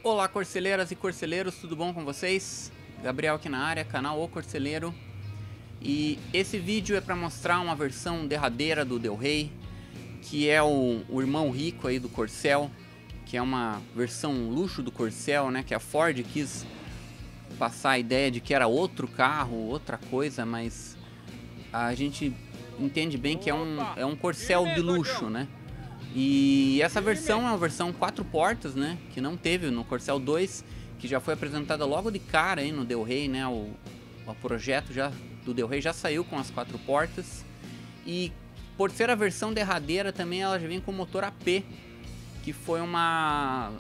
Olá, corceleiras e corceleiros, tudo bom com vocês? Gabriel aqui na área, canal O Corceleiro. E esse vídeo é para mostrar uma versão derradeira do Del Rey, que é o irmão rico aí do Corcel, que é uma versão luxo do Corcel, né? Que a Ford quis passar a ideia de que era outro carro, outra coisa, mas a gente entende bem que é um Corcel de luxo, né? E essa versão é uma versão 4 portas, né? Que não teve no Corcel 2, que já foi apresentada logo de cara aí no Del Rey, né? O projeto do Del Rey já saiu com as 4 portas. E por ser a versão derradeira também, ela já vem com motor AP, que foi uma...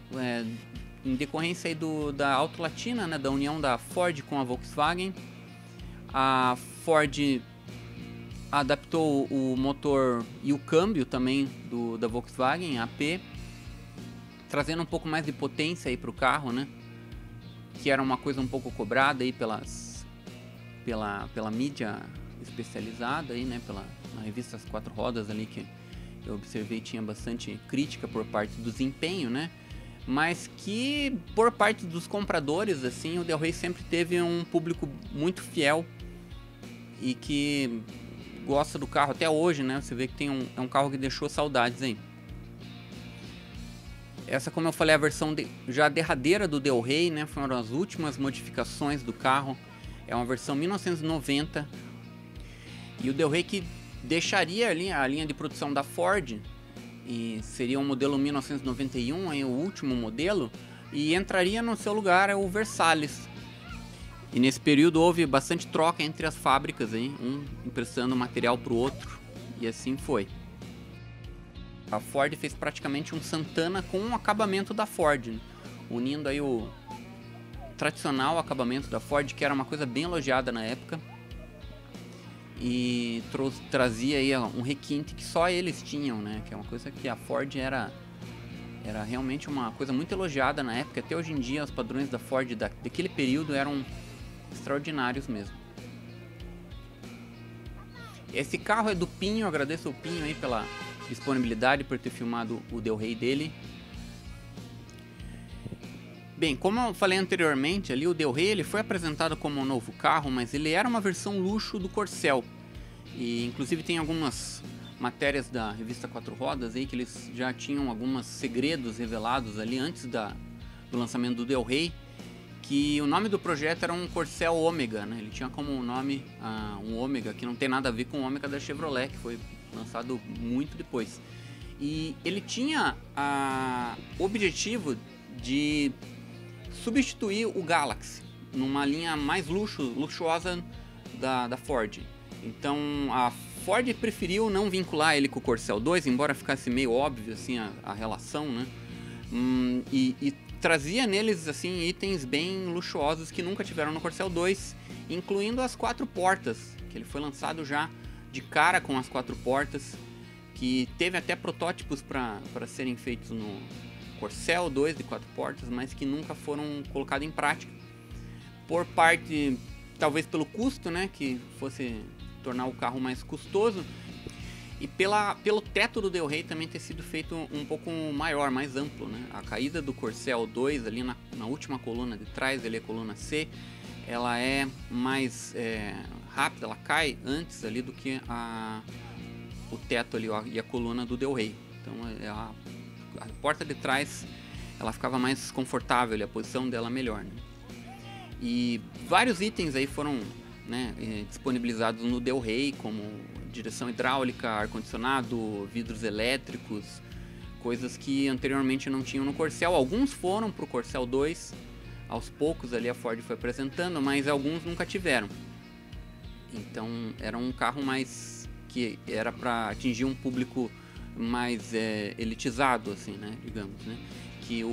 em decorrência aí da Auto Latina, né? Da união da Ford com a Volkswagen. A Ford adaptou o motor e o câmbio também da Volkswagen AP, trazendo um pouco mais de potência aí para o carro, né? Que era uma coisa um pouco cobrada aí pela mídia especializada aí, né? Na revista As Quatro Rodas ali, que eu observei, tinha bastante crítica por parte do desempenho, né? Mas que por parte dos compradores, assim, o Del Rey sempre teve um público muito fiel e que gosta do carro até hoje, né? Você vê que é um carro que deixou saudades aí. Essa, como eu falei, é a versão já derradeira do Del Rey, né? Foram as últimas modificações do carro. É uma versão 1990. E o Del Rey que deixaria ali a linha de produção da Ford, e seria um modelo 1991, aí, o último modelo, e entraria no seu lugar o Versalles. E nesse período houve bastante troca entre as fábricas, aí, um emprestando material para o outro, e assim foi. A Ford fez praticamente um Santana com um acabamento da Ford, né? Unindo aí o tradicional acabamento da Ford, que era uma coisa bem elogiada na época, e trazia aí um requinte que só eles tinham, né? Que é uma coisa que a Ford era realmente uma coisa muito elogiada na época. Até hoje em dia os padrões da Ford daquele período eram extraordinários mesmo. Esse carro é do Pinho, eu agradeço ao Pinho aí pela disponibilidade, por ter filmado o Del Rey dele. Bem, como eu falei anteriormente, ali o Del Rey ele foi apresentado como um novo carro, mas ele era uma versão luxo do Corcel. E inclusive tem algumas matérias da revista Quatro Rodas aí que eles já tinham alguns segredos revelados ali antes do lançamento do Del Rey, que o nome do projeto era um Corcel Ômega, né? Ele tinha como nome um Ômega, que não tem nada a ver com o Ômega da Chevrolet, que foi lançado muito depois. E ele tinha o objetivo de substituir o Galaxy numa linha mais luxuosa da Ford. Então a Ford preferiu não vincular ele com o Corcel 2, embora ficasse meio óbvio assim a relação, né? E trazia neles assim itens bem luxuosos que nunca tiveram no Corcel 2, incluindo as 4 portas, que ele foi lançado já de cara com as 4 portas, que teve até protótipos para serem feitos no Corcel 2 de 4 portas, mas que nunca foram colocados em prática, por parte, talvez pelo custo, né, que fosse tornar o carro mais custoso, e pelo teto do Del Rey também ter sido feito um pouco maior, mais amplo, né? A caída do Corcel 2 ali na última coluna de trás, ali a coluna C, ela é mais rápida, ela cai antes ali do que o teto ali, ó, e a coluna do Del Rey. Então a porta de trás ela ficava mais confortável, a posição dela melhor, né? E vários itens aí foram, né, disponibilizados no Del Rey, como direção hidráulica, ar-condicionado, vidros elétricos, coisas que anteriormente não tinham no Corcel. Alguns foram para o Corcel 2, aos poucos ali a Ford foi apresentando, mas alguns nunca tiveram. Então era um carro mais que era para atingir um público mais elitizado, assim, né, digamos, né? Que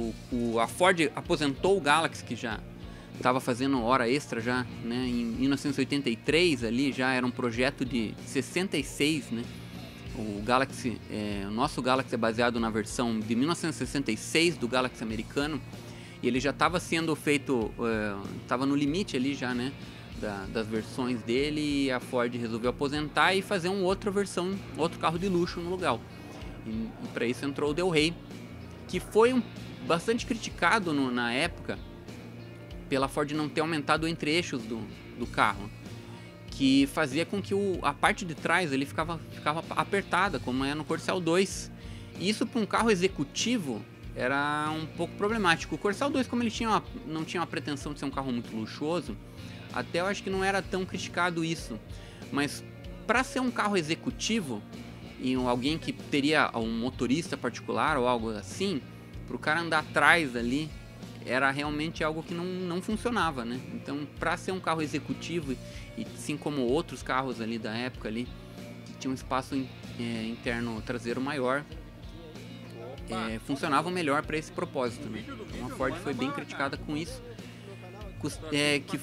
a Ford aposentou o Galaxy, que já estava fazendo hora extra já, né? Em 1983 ali já era um projeto de 66, né? O Galaxy, o nosso Galaxy é baseado na versão de 1966 do Galaxy americano, e ele já estava sendo feito, estava no limite ali já, né? Das versões dele, e a Ford resolveu aposentar e fazer uma outra versão, outro carro de luxo no lugar. E para isso entrou o Del Rey, que foi bastante criticado na época pela Ford não ter aumentado o entre-eixos do carro, que fazia com que a parte de trás ele ficava apertada, como é no Corcel 2. E isso para um carro executivo era um pouco problemático. O Corcel 2, como ele não tinha uma pretensão de ser um carro muito luxuoso, até eu acho que não era tão criticado isso. Mas para ser um carro executivo, e alguém que teria um motorista particular ou algo assim, para o cara andar atrás ali, era realmente algo que não funcionava, né? Então, para ser um carro executivo, e assim como outros carros ali da época ali, que tinha um espaço interno traseiro maior, funcionavam melhor para esse propósito, né? Então, a Ford foi bem criticada com isso,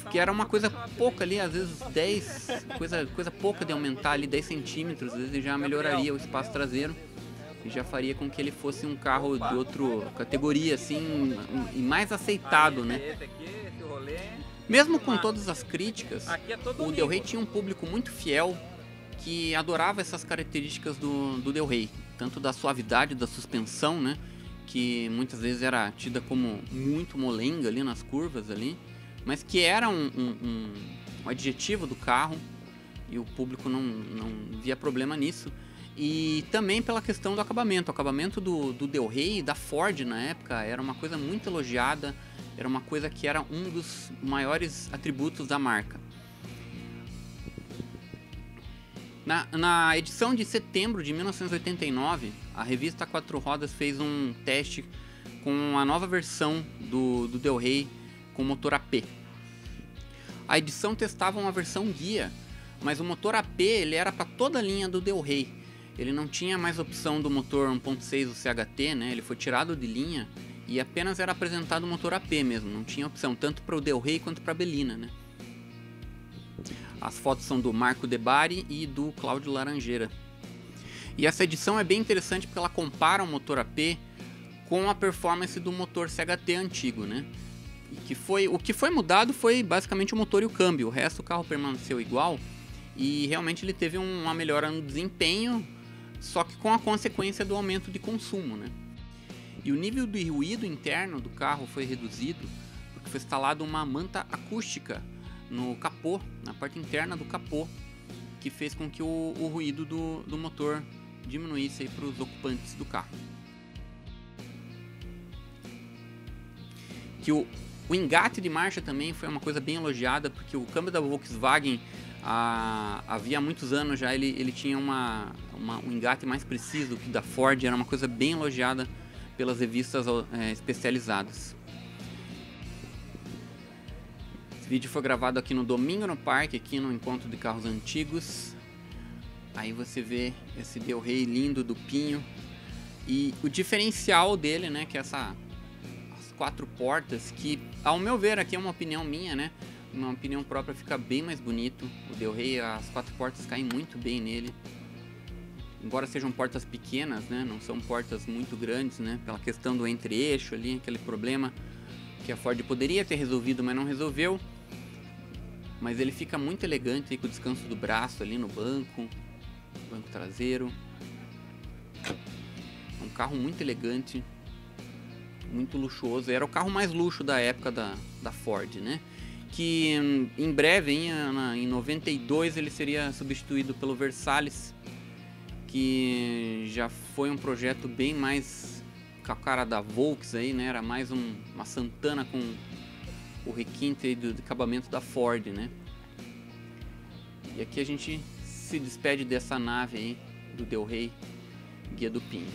que era uma coisa pouca ali, às vezes coisa pouca de aumentar ali 10 centímetros, às vezes já melhoraria o espaço traseiro e já faria com que ele fosse um carro de outra categoria, assim, e mais aceitado, né? Mesmo com todas as críticas, o Del Rey tinha um público muito fiel que adorava essas características do Del Rey, tanto da suavidade da suspensão, né? Que muitas vezes era tida como muito molenga ali nas curvas ali, mas que era um adjetivo do carro e o público não via problema nisso. E também pela questão do acabamento. O acabamento do Del Rey e da Ford na época era uma coisa muito elogiada, era uma coisa que era um dos maiores atributos da marca. Na edição de setembro de 1989, a revista Quatro Rodas fez um teste com a nova versão do Del Rey com motor AP. A edição testava uma versão guia, mas o motor AP ele era para toda a linha do Del Rey. Ele não tinha mais opção do motor 1.6 do CHT, né? Ele foi tirado de linha e apenas era apresentado o motor AP mesmo. Não tinha opção tanto para o Del Rey quanto para a Bellina, né? As fotos são do Marco De Bari e do Cláudio Laranjeira. E essa edição é bem interessante porque ela compara o motor AP com a performance do motor CHT antigo, né? O que foi mudado foi basicamente o motor e o câmbio. O resto do carro permaneceu igual e realmente ele teve uma melhora no desempenho, só que com a consequência do aumento de consumo, né? E o nível de ruído interno do carro foi reduzido porque foi instalada uma manta acústica no capô, na parte interna do capô, que fez com que o ruído do motor diminuísse para os ocupantes do carro. Que o engate de marcha também foi uma coisa bem elogiada, porque o câmbio da Volkswagen havia muitos anos já ele tinha um engate mais preciso que o da Ford, era uma coisa bem elogiada pelas revistas especializadas. Esse vídeo foi gravado aqui no Domingo no Parque, aqui no Encontro de Carros Antigos. Aí você vê esse Del Rey lindo do Pinho e o diferencial dele, né, que é as 4 portas, que ao meu ver aqui é uma opinião minha, né, uma opinião própria, fica bem mais bonito. O Del Rey, as 4 portas caem muito bem nele, embora sejam portas pequenas, né, não são portas muito grandes, né, pela questão do entre-eixo ali, aquele problema que a Ford poderia ter resolvido, mas não resolveu. Mas ele fica muito elegante aí, com o descanso do braço ali no banco traseiro. É um carro muito elegante, muito luxuoso. Era o carro mais luxo da época da Ford, né? Que em breve, em 92, ele seria substituído pelo Versalles, que já foi um projeto bem mais com a cara da Volks aí, né? Era mais uma Santana com o requinte aí do acabamento da Ford, né? E aqui a gente se despede dessa nave aí do Del Rey Guia do Pinho.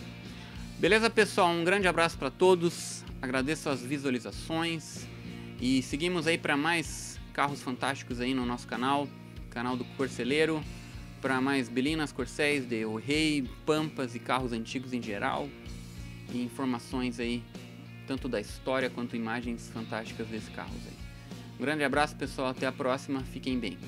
Beleza, pessoal? Um grande abraço para todos. Agradeço as visualizações e seguimos aí para mais carros fantásticos aí no nosso canal do Corceleiro, para mais Bellinas, Corcéis, Del Rey, Pampas e carros antigos em geral, e informações aí tanto da história quanto imagens fantásticas desses carros aí. Um grande abraço, pessoal, até a próxima, fiquem bem.